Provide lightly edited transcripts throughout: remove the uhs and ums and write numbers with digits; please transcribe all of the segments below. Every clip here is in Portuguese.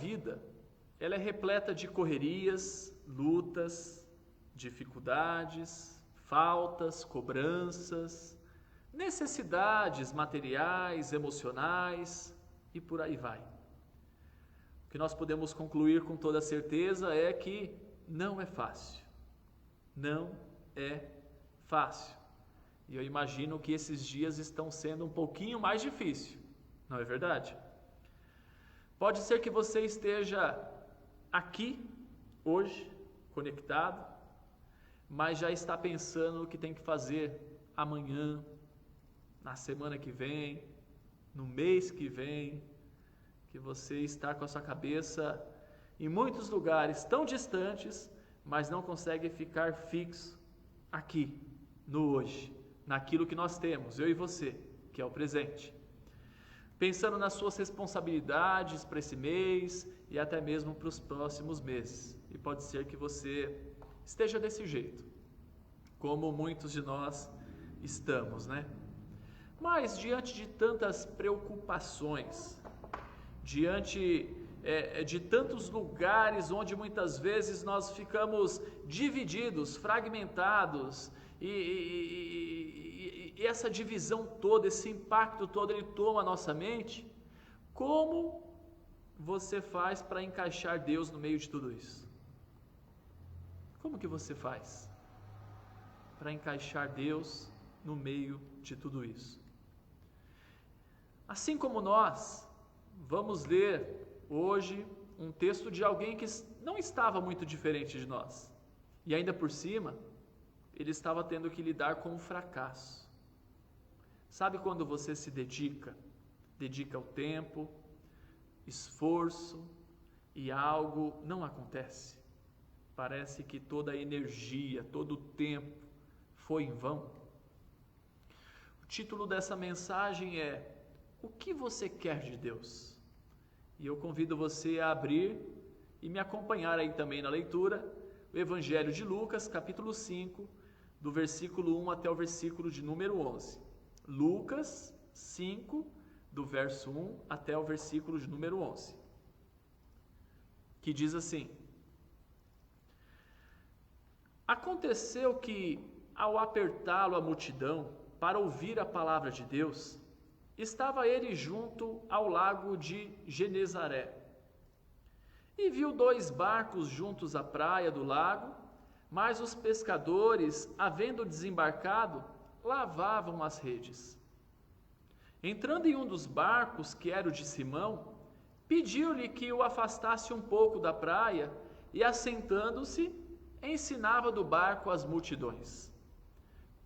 vida, ela é repleta de correrias, lutas, dificuldades, faltas, cobranças, necessidades materiais, emocionais e por aí vai. O que nós podemos concluir com toda certeza é que não é fácil. Não é fácil. E eu imagino que esses dias estão sendo um pouquinho mais difíceis, não é verdade? Pode ser que você esteja aqui, hoje, conectado, mas já está pensando o que tem que fazer amanhã, na semana que vem, no mês que vem, que você está com a sua cabeça em muitos lugares tão distantes, mas não consegue ficar fixo aqui, no hoje, naquilo que nós temos, eu e você, que é o presente. Pensando nas suas responsabilidades para esse mês e até mesmo para os próximos meses. E pode ser que você esteja desse jeito, como muitos de nós estamos, né? Mas diante de tantas preocupações, diante de tantos lugares onde muitas vezes nós ficamos divididos, fragmentados, e essa divisão toda, esse impacto todo, ele toma a nossa mente. Como você faz para encaixar Deus no meio de tudo isso? Como que você faz para encaixar Deus no meio de tudo isso? Assim como nós, vamos ler hoje um texto de alguém que não estava muito diferente de nós. E ainda por cima, ele estava tendo que lidar com o fracasso. Sabe quando você se dedica o tempo, esforço e algo não acontece? Parece que toda a energia, todo o tempo foi em vão. O título dessa mensagem é: o que você quer de Deus? E eu convido você a abrir e me acompanhar aí também na leitura, o Evangelho de Lucas, capítulo 5, do versículo 1 até o versículo de número 11. Lucas 5, do verso 1 até o versículo de número 11. Que diz assim: Aconteceu que, ao apertá-lo a multidão para ouvir a palavra de Deus, estava ele junto ao lago de Genezaré. E viu 2 barcos juntos à praia do lago, mas os pescadores, havendo desembarcado, lavavam as redes. Entrando em um dos barcos, que era o de Simão, pediu-lhe que o afastasse um pouco da praia e, assentando-se, ensinava do barco as multidões.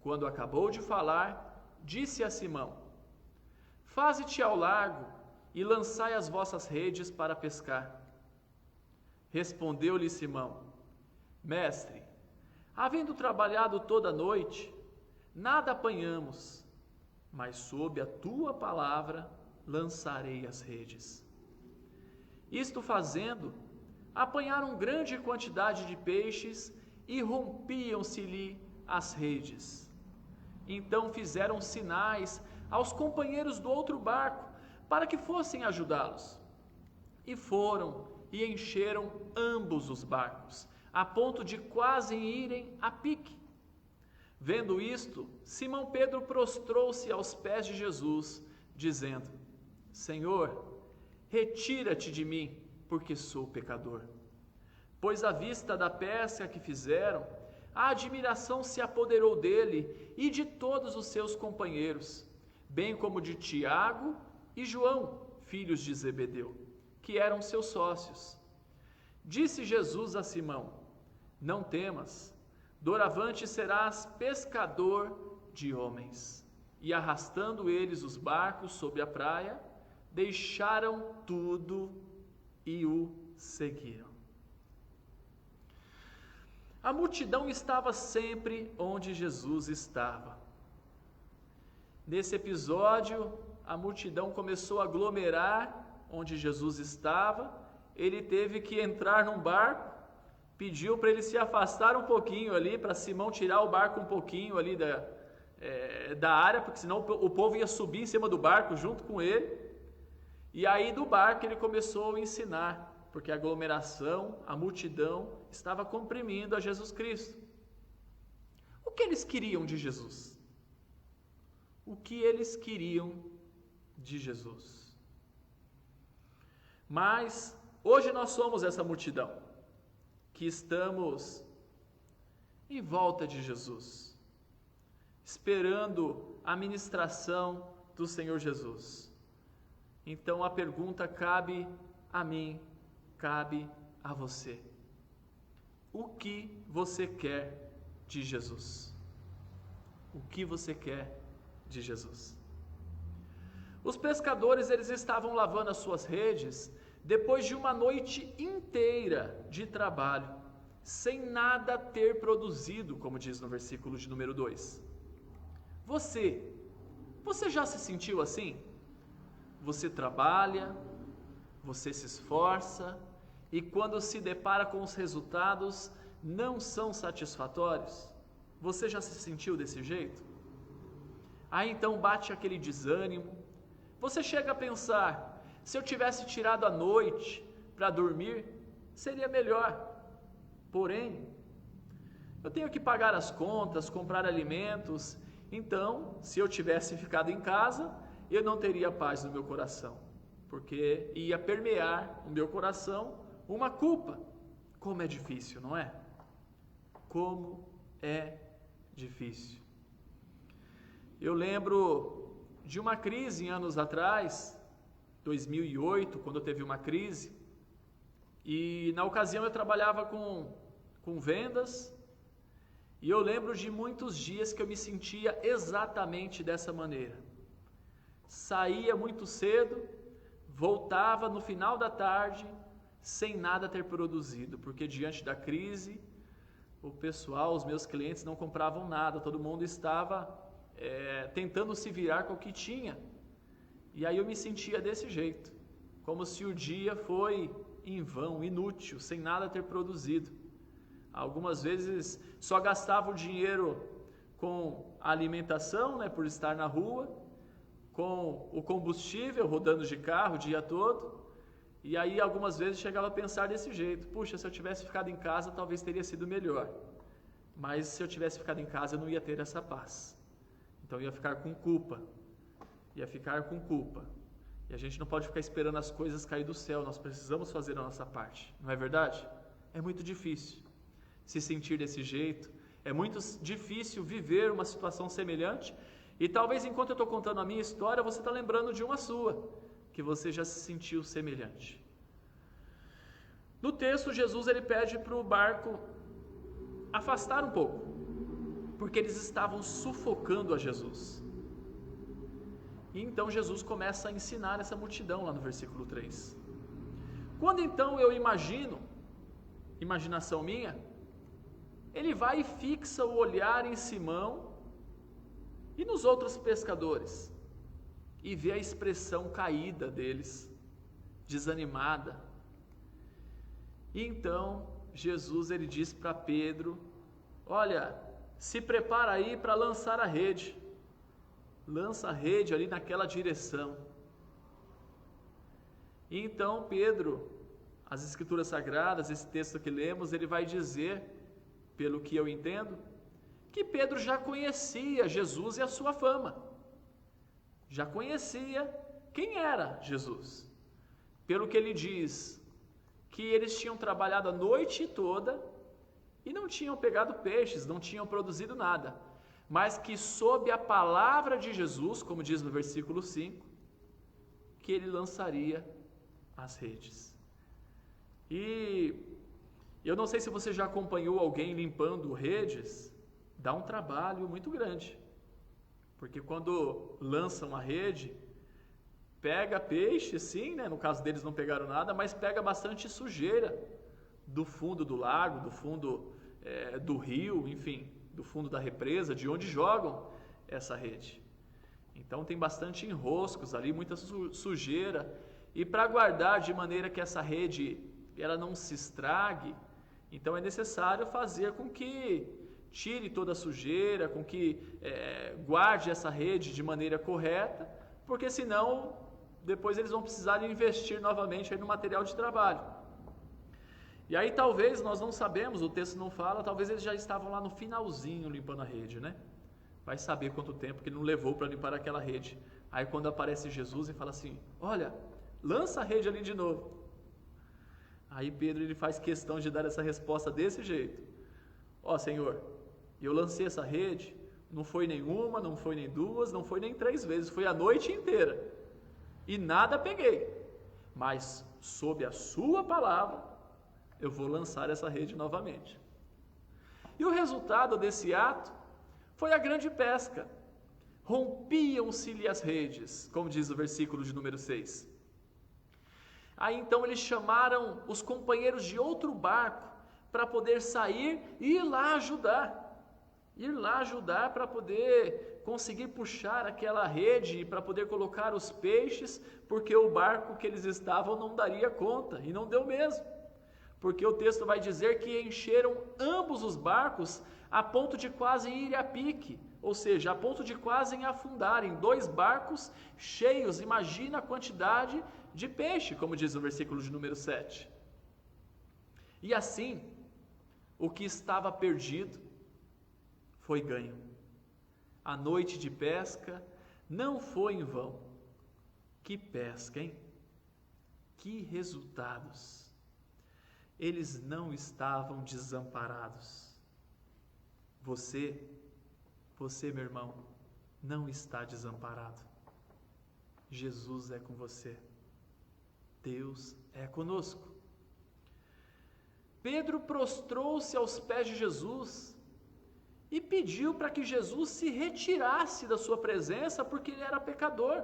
Quando acabou de falar, disse a Simão: Faze-te ao largo e lançai as vossas redes para pescar. Respondeu-lhe Simão: Mestre, havendo trabalhado toda a noite, nada apanhamos, mas sob a tua palavra lançarei as redes. Isto fazendo, apanharam grande quantidade de peixes e rompiam-se-lhe as redes. Então fizeram sinais aos companheiros do outro barco para que fossem ajudá-los. E foram e encheram ambos os barcos, a ponto de quase irem a pique. Vendo isto, Simão Pedro prostrou-se aos pés de Jesus, dizendo: Senhor, retira-te de mim, porque sou pecador. Pois à vista da pesca que fizeram, a admiração se apoderou dele e de todos os seus companheiros, bem como de Tiago e João, filhos de Zebedeu, que eram seus sócios. Disse Jesus a Simão: Não temas, doravante serás pescador de homens. E arrastando eles os barcos sobre a praia, deixaram tudo e o seguiram. A multidão estava sempre onde Jesus estava. Nesse episódio, a multidão começou a aglomerar onde Jesus estava. Ele teve que entrar num barco, pediu para ele se afastar um pouquinho ali, para Simão tirar o barco um pouquinho ali da área, porque senão o povo ia subir em cima do barco junto com ele. E aí do barco ele começou a ensinar. porque a aglomeração, a multidão, estava comprimindo a Jesus Cristo. O que eles queriam de Jesus? O que eles queriam de Jesus? Mas hoje nós somos essa multidão que estamos em volta de Jesus, esperando a ministração do Senhor Jesus. Então a pergunta cabe a mim, cabe a você. O que você quer de Jesus? O que você quer de Jesus? Os pescadores, eles estavam lavando as suas redes depois de uma noite inteira de trabalho, sem nada ter produzido, como diz no versículo de número 2. Você já se sentiu assim? Você trabalha, você se esforça, e quando se depara com os resultados, não são satisfatórios? Você já se sentiu desse jeito? Aí então bate aquele desânimo. Você chega a pensar, se eu tivesse tirado a noite para dormir, seria melhor. Porém, eu tenho que pagar as contas, comprar alimentos. Então, se eu tivesse ficado em casa, eu não teria paz no meu coração, porque ia permear o meu coração uma culpa. Como é difícil, não é? Como é difícil. Eu lembro de uma crise anos atrás, 2008, quando teve uma crise, e na ocasião eu trabalhava com vendas, e eu lembro de muitos dias que eu me sentia exatamente dessa maneira. Saía muito cedo, voltava no final da tarde, sem nada ter produzido, porque diante da crise, o pessoal, os meus clientes não compravam nada, todo mundo estava tentando se virar com o que tinha. E aí eu me sentia desse jeito, como se o dia foi em vão, inútil, sem nada ter produzido. Algumas vezes só gastava o dinheiro com a alimentação, por estar na rua, com o combustível, rodando de carro o dia todo. E aí algumas vezes chegava a pensar desse jeito: puxa, se eu tivesse ficado em casa talvez teria sido melhor, mas se eu tivesse ficado em casa eu não ia ter essa paz, então eu ia ficar com culpa, e a gente não pode ficar esperando as coisas cair do céu, nós precisamos fazer a nossa parte, não é verdade? É muito difícil se sentir desse jeito, é muito difícil viver uma situação semelhante, e talvez enquanto eu estou contando a minha história, você está lembrando de uma sua, que você já se sentiu semelhante. No texto, Jesus ele pede para o barco afastar um pouco, porque eles estavam sufocando a Jesus. E então Jesus começa a ensinar essa multidão lá no versículo 3. Quando então eu imaginação minha, ele vai e fixa o olhar em Simão e nos outros pescadores, e vê a expressão caída deles, desanimada. E então Jesus ele diz para Pedro: olha, se prepara aí para lançar a rede. Lança a rede ali naquela direção. E então Pedro, as Escrituras Sagradas, esse texto que lemos, ele vai dizer, pelo que eu entendo, que Pedro já conhecia Jesus e a sua fama. Já conhecia quem era Jesus. Pelo que ele diz, que eles tinham trabalhado a noite toda e não tinham pegado peixes, não tinham produzido nada, mas que sob a palavra de Jesus, como diz no versículo 5, que ele lançaria as redes. E eu não sei se você já acompanhou alguém limpando redes, dá um trabalho muito grande, porque quando lançam a rede, pega peixe, sim, no caso deles não pegaram nada, mas pega bastante sujeira do fundo do lago, do fundo do rio, enfim, do fundo da represa, de onde jogam essa rede. Então tem bastante enroscos ali, muita sujeira, e para guardar de maneira que essa rede ela não se estrague, então é necessário fazer com que tire toda a sujeira, com que guarde essa rede de maneira correta, porque senão depois eles vão precisar investir novamente aí no material de trabalho. E aí talvez, nós não sabemos, o texto não fala, talvez eles já estavam lá no finalzinho limpando a rede, né? Vai saber quanto tempo que ele não levou para limpar aquela rede. Aí quando aparece Jesus e fala assim, olha, lança a rede ali de novo. Aí Pedro ele faz questão de dar essa resposta desse jeito. Ó Senhor, eu lancei essa rede, não foi nenhuma, não foi nem duas, não foi nem 3 vezes, foi a noite inteira. E nada peguei. Mas sob a sua palavra, eu vou lançar essa rede novamente. E o resultado desse ato foi a grande pesca. Rompiam-se-lhe as redes, como diz o versículo de número 6. Aí então eles chamaram os companheiros de outro barco para poder sair e ir lá ajudar. Ir lá ajudar para poder conseguir puxar aquela rede, para poder colocar os peixes, porque o barco que eles estavam não daria conta, e não deu mesmo. Porque o texto vai dizer que encheram ambos os barcos a ponto de quase ir a pique, ou seja, a ponto de quase afundarem. 2 barcos cheios, imagina a quantidade de peixe, como diz o versículo de número 7. E assim, o que estava perdido foi ganho. A noite de pesca não foi em vão. Que pesca, hein? Que resultados! Eles não estavam desamparados. Você, meu irmão, não está desamparado. Jesus é com você. Deus é conosco. Pedro prostrou-se aos pés de Jesus e pediu para que Jesus se retirasse da sua presença, porque ele era pecador,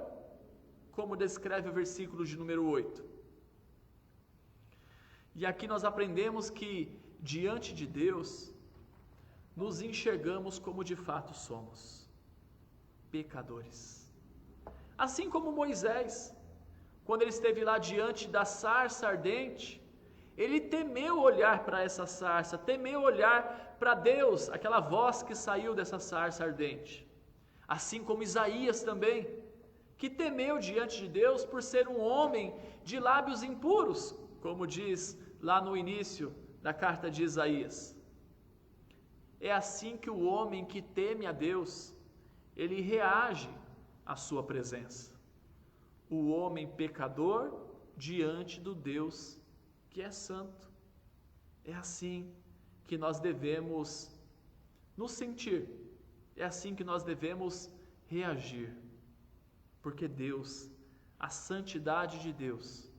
como descreve o versículo de número 8. E aqui nós aprendemos que, diante de Deus, nos enxergamos como de fato somos, pecadores. Assim como Moisés, quando ele esteve lá diante da sarça ardente, ele temeu olhar para essa sarça, temeu olhar para Deus, aquela voz que saiu dessa sarça ardente. Assim como Isaías também, que temeu diante de Deus por ser um homem de lábios impuros, como diz lá no início da carta de Isaías. É assim que o homem que teme a Deus, ele reage à sua presença. O homem pecador diante do Deus que é santo. É assim que nós devemos nos sentir. É assim que nós devemos reagir. Porque Deus, a santidade de Deus,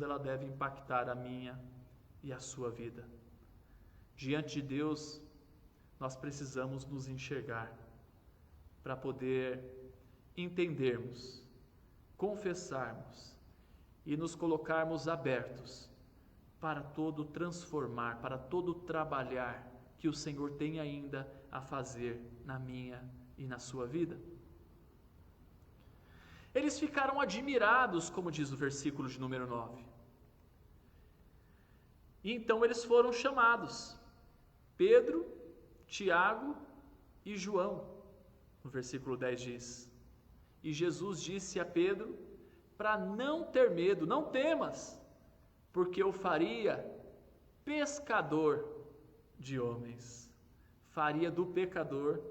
ela deve impactar a minha e a sua vida. Diante de Deus, nós precisamos nos enxergar para poder entendermos, confessarmos e nos colocarmos abertos para todo transformar, para todo trabalhar que o Senhor tem ainda a fazer na minha e na sua vida. Eles ficaram admirados, como diz o versículo de número 9. E então eles foram chamados, Pedro, Tiago e João, no versículo 10 diz. E Jesus disse a Pedro para não ter medo, não temas, porque eu faria pescador de homens. Faria do pescador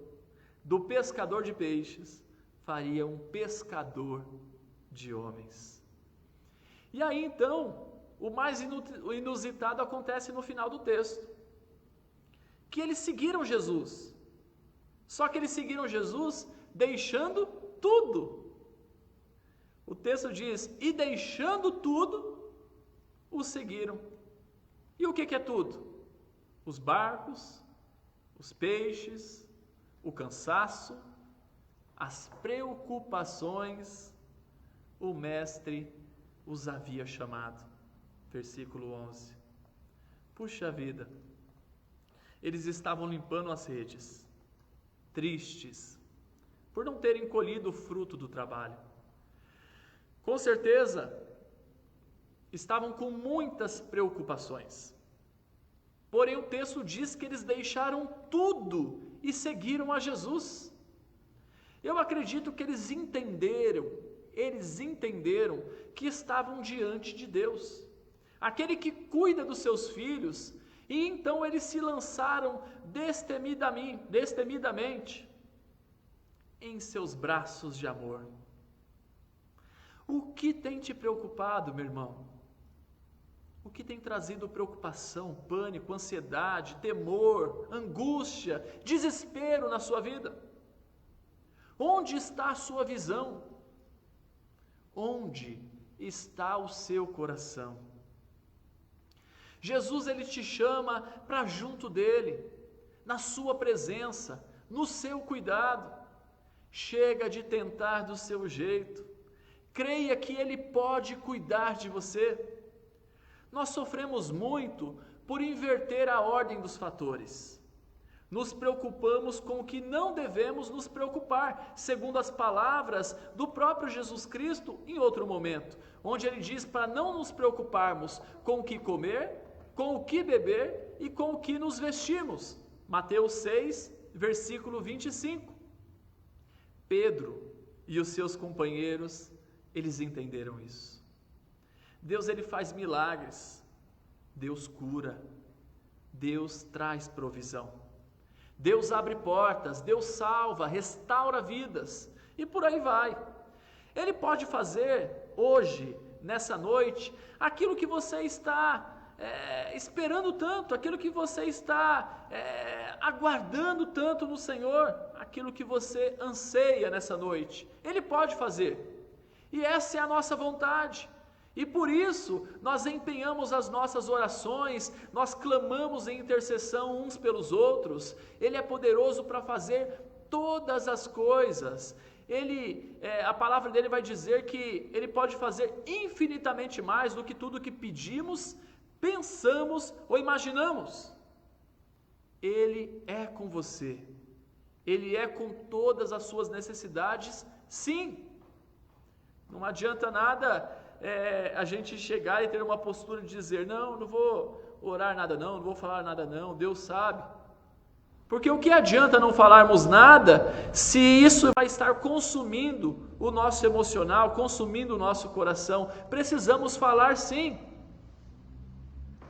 de peixes, faria um pescador de homens. E aí então, o mais inusitado acontece no final do texto, que eles seguiram Jesus, só que eles seguiram Jesus deixando tudo. O texto diz, e deixando tudo, o seguiram. E o que é tudo? Os barcos, os peixes, o cansaço, as preocupações, o mestre os havia chamado. Versículo 11. Puxa vida, eles estavam limpando as redes, tristes, por não terem colhido o fruto do trabalho. Com certeza, estavam com muitas preocupações. Porém, o texto diz que eles deixaram tudo e seguiram a Jesus. Eu acredito que eles entenderam que estavam diante de Deus. aquele que cuida dos seus filhos, e então eles se lançaram destemidamente em seus braços de amor. O que tem te preocupado, meu irmão? O que tem trazido preocupação, pânico, ansiedade, temor, angústia, desespero na sua vida? Onde está a sua visão? Onde está o seu coração? Jesus, ele te chama para junto dele, na sua presença, no seu cuidado. Chega de tentar do seu jeito. Creia que ele pode cuidar de você. Nós sofremos muito por inverter a ordem dos fatores. Nos preocupamos com o que não devemos nos preocupar, segundo as palavras do próprio Jesus Cristo em outro momento, onde ele diz para não nos preocuparmos com o que comer, com o que beber e com o que nos vestimos. Mateus 6, versículo 25. Pedro e os seus companheiros, eles entenderam isso. Deus, ele faz milagres, Deus cura, Deus traz provisão, Deus abre portas, Deus salva, restaura vidas e por aí vai. Ele pode fazer hoje, nessa noite, aquilo que você está esperando tanto, aquilo que você está aguardando tanto no Senhor, aquilo que você anseia nessa noite. Ele pode fazer e essa é a nossa vontade. E por isso, nós empenhamos as nossas orações, nós clamamos em intercessão uns pelos outros. Ele é poderoso para fazer todas as coisas. A palavra dele vai dizer que ele pode fazer infinitamente mais do que tudo que pedimos, pensamos ou imaginamos. Ele é com você. Ele é com todas as suas necessidades, sim. Não adianta nada a gente chegar e ter uma postura de dizer, não vou orar nada não vou falar nada não, Deus sabe. Porque o que adianta não falarmos nada, se isso vai estar consumindo o nosso emocional, consumindo o nosso coração? Precisamos falar sim.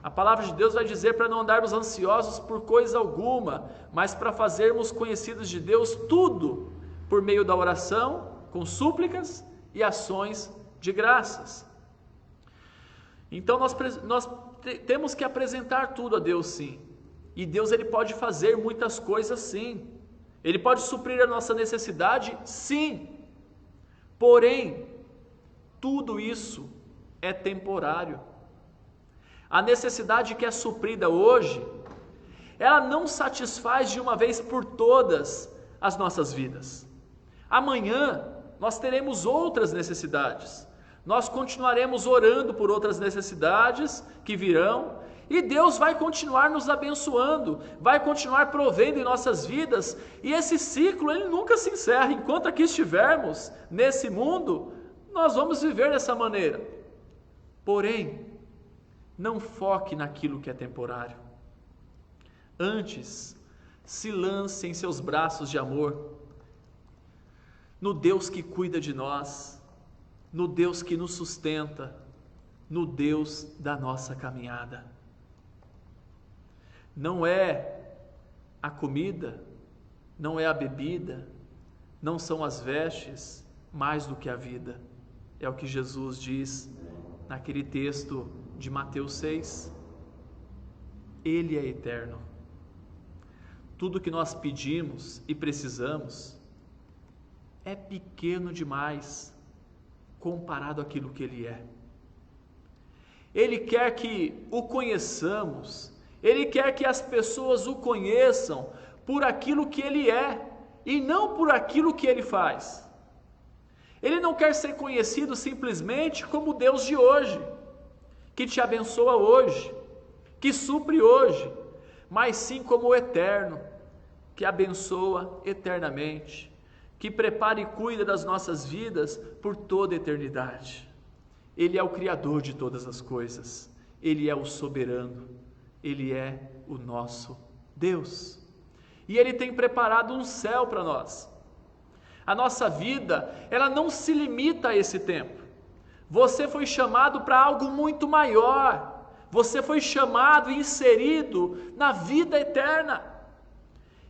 A palavra de Deus vai dizer para não andarmos ansiosos por coisa alguma, mas para fazermos conhecidos de Deus tudo, por meio da oração, com súplicas e ações de graças. Então nós temos que apresentar tudo a Deus sim. E Deus, ele pode fazer muitas coisas sim. Ele pode suprir a nossa necessidade sim. Porém, tudo isso é temporário. A necessidade que é suprida hoje, ela não satisfaz de uma vez por todas as nossas vidas. Amanhã nós teremos outras necessidades. Nós continuaremos orando por outras necessidades que virão, e Deus vai continuar nos abençoando, vai continuar provendo em nossas vidas, e esse ciclo ele nunca se encerra. Enquanto aqui estivermos nesse mundo, nós vamos viver dessa maneira. Porém, não foque naquilo que é temporário. Antes, se lance em seus braços de amor, no Deus que cuida de nós, no Deus que nos sustenta, no Deus da nossa caminhada. Não é a comida, não é a bebida, não são as vestes mais do que a vida. É o que Jesus diz naquele texto de Mateus 6. Ele é eterno. Tudo que nós pedimos e precisamos é pequeno demais comparado àquilo que Ele é. Ele quer que o conheçamos, Ele quer que as pessoas o conheçam por aquilo que Ele é e não por aquilo que Ele faz. Ele não quer ser conhecido simplesmente como o Deus de hoje, que te abençoa hoje, que supre hoje, mas sim como o eterno, que abençoa eternamente, que prepara e cuida das nossas vidas por toda a eternidade. Ele é o Criador de todas as coisas, Ele é o soberano, Ele é o nosso Deus. E Ele tem preparado um céu para nós. A nossa vida, ela não se limita a esse tempo. Você foi chamado para algo muito maior. Você foi chamado e inserido na vida eterna.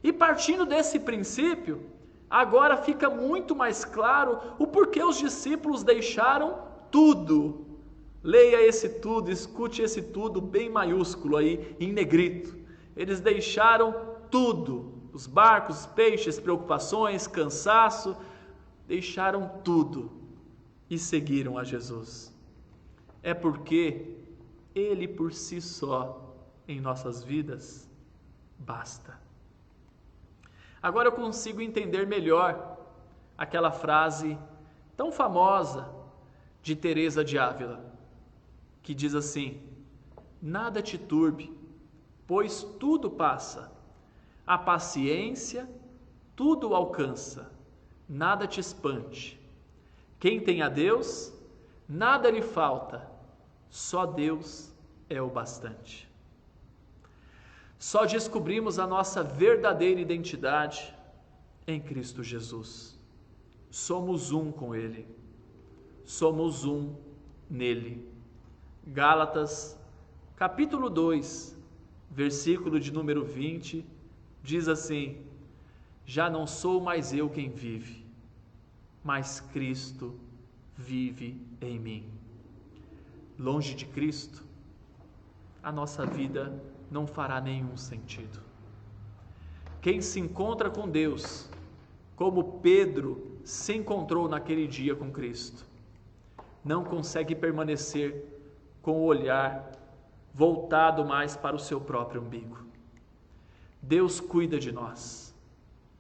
E partindo desse princípio, agora fica muito mais claro o porquê os discípulos deixaram tudo. Leia esse tudo, escute esse tudo bem maiúsculo aí, em negrito. Eles deixaram tudo. Os barcos, peixes, preocupações, cansaço, deixaram tudo e seguiram a Jesus. É porque Ele por si só, em nossas vidas, basta. Agora eu consigo entender melhor aquela frase tão famosa de Teresa de Ávila, que diz assim: nada te turbe, pois tudo passa. A paciência tudo alcança, nada te espante. Quem tem a Deus, nada lhe falta, só Deus é o bastante. Só descobrimos a nossa verdadeira identidade em Cristo Jesus. Somos um com Ele, somos um nele. Gálatas, capítulo 2, versículo de número 20, diz assim: já não sou mais eu quem vive, mas Cristo vive em mim. Longe de Cristo, a nossa vida não fará nenhum sentido. Quem se encontra com Deus, como Pedro se encontrou naquele dia com Cristo, não consegue permanecer com o olhar voltado mais para o seu próprio umbigo. Deus cuida de nós,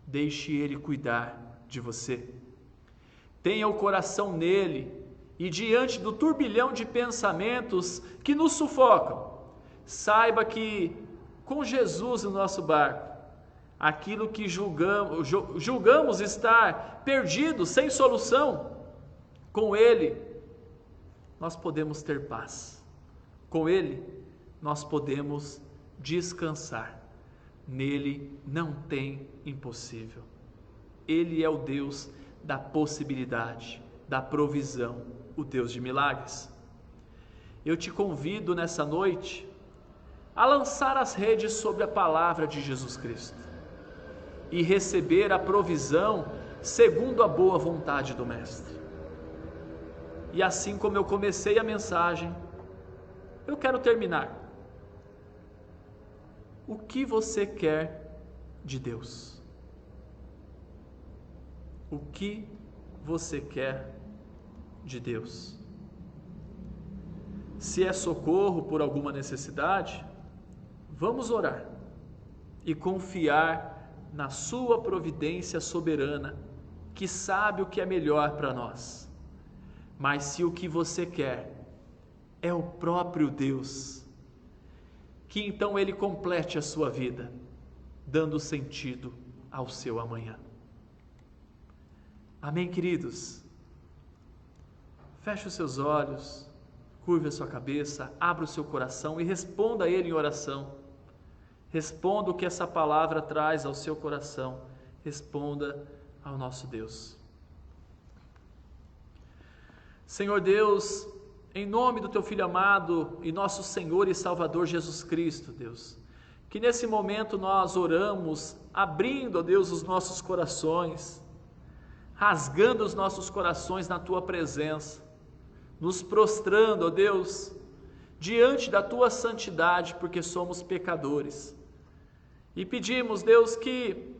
deixe Ele cuidar de você. Tenha o coração nele e diante do turbilhão de pensamentos que nos sufocam, saiba que com Jesus no nosso barco, aquilo que julgamos estar perdido, sem solução, com Ele nós podemos ter paz, com Ele nós podemos descansar. Nele não tem impossível. Ele é o Deus da possibilidade, da provisão, o Deus de milagres. Eu te convido nessa noite a lançar as redes sobre a palavra de Jesus Cristo e receber a provisão segundo a boa vontade do Mestre. E assim como eu comecei a mensagem, eu quero terminar. O que você quer de Deus? O que você quer de Deus? Se é socorro por alguma necessidade, vamos orar e confiar na sua providência soberana, que sabe o que é melhor para nós. Mas se o que você quer é o próprio Deus, que então Ele complete a sua vida, dando sentido ao seu amanhã. Amém, queridos? Feche os seus olhos, curve a sua cabeça, abra o seu coração e responda a Ele em oração. Responda o que essa palavra traz ao seu coração. Responda ao nosso Deus. Senhor Deus, em nome do Teu Filho amado e nosso Senhor e Salvador Jesus Cristo, Deus, que nesse momento nós oramos, abrindo, ó Deus, os nossos corações, rasgando os nossos corações na Tua presença, nos prostrando, ó Deus, diante da Tua santidade, porque somos pecadores. E pedimos, Deus, que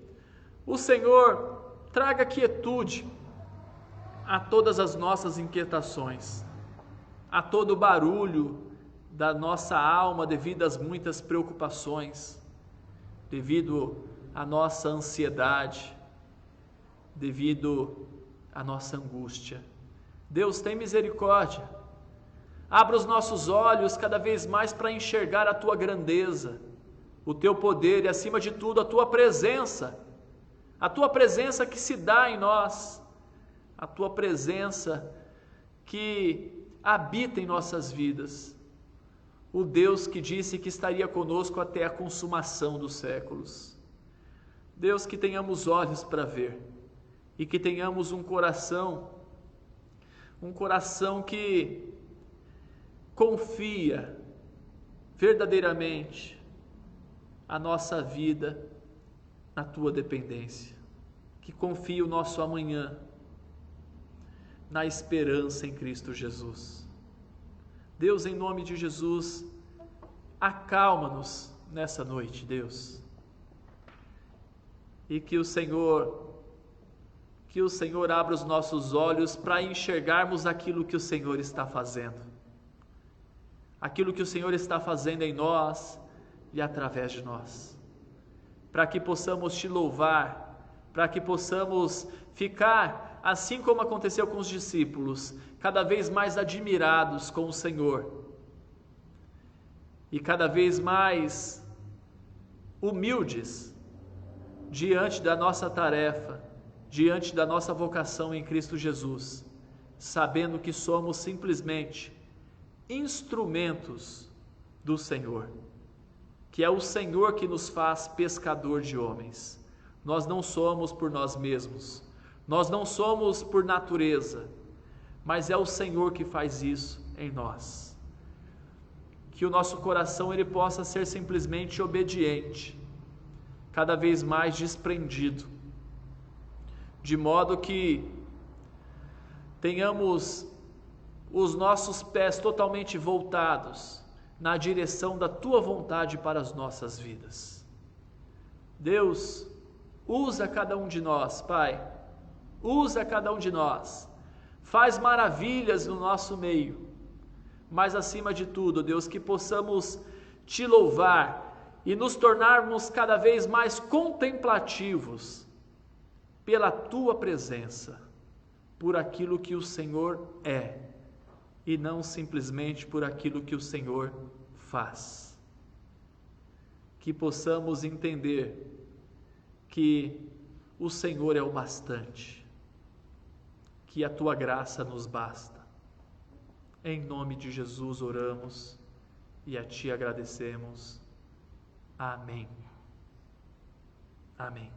o Senhor traga quietude a todas as nossas inquietações, a todo o barulho da nossa alma devido às muitas preocupações, devido à nossa ansiedade, devido à nossa angústia. Deus, tem misericórdia. Abra os nossos olhos cada vez mais para enxergar a Tua grandeza, o Teu poder e, acima de tudo, a Tua presença que se dá em nós, a Tua presença que habita em nossas vidas, o Deus que disse que estaria conosco até a consumação dos séculos. Deus, que tenhamos olhos para ver e que tenhamos um coração que confia verdadeiramente a nossa vida na tua dependência, que confie o nosso amanhã na esperança em Cristo Jesus. Deus, em nome de Jesus, acalma-nos nessa noite, Deus, e que o Senhor abra os nossos olhos para enxergarmos aquilo que o Senhor está fazendo, aquilo que o Senhor está fazendo em nós e através de nós, para que possamos te louvar, para que possamos ficar, assim como aconteceu com os discípulos, cada vez mais admirados com o Senhor e cada vez mais humildes diante da nossa tarefa, diante da nossa vocação em Cristo Jesus, sabendo que somos simplesmente instrumentos do Senhor, que é o Senhor que nos faz pescador de homens. Nós não somos por nós mesmos, nós não somos por natureza, mas é o Senhor que faz isso em nós. Que o nosso coração ele possa ser simplesmente obediente, cada vez mais desprendido, de modo que tenhamos os nossos pés totalmente voltados na direção da Tua vontade para as nossas vidas. Deus, usa cada um de nós, Pai, usa cada um de nós, faz maravilhas no nosso meio, mas acima de tudo, Deus, que possamos Te louvar e nos tornarmos cada vez mais contemplativos pela Tua presença, por aquilo que o Senhor é, e não simplesmente por aquilo que o Senhor faz. Que possamos entender que o Senhor é o bastante, que a Tua graça nos basta. Em nome de Jesus oramos e a Ti agradecemos. Amém. Amém.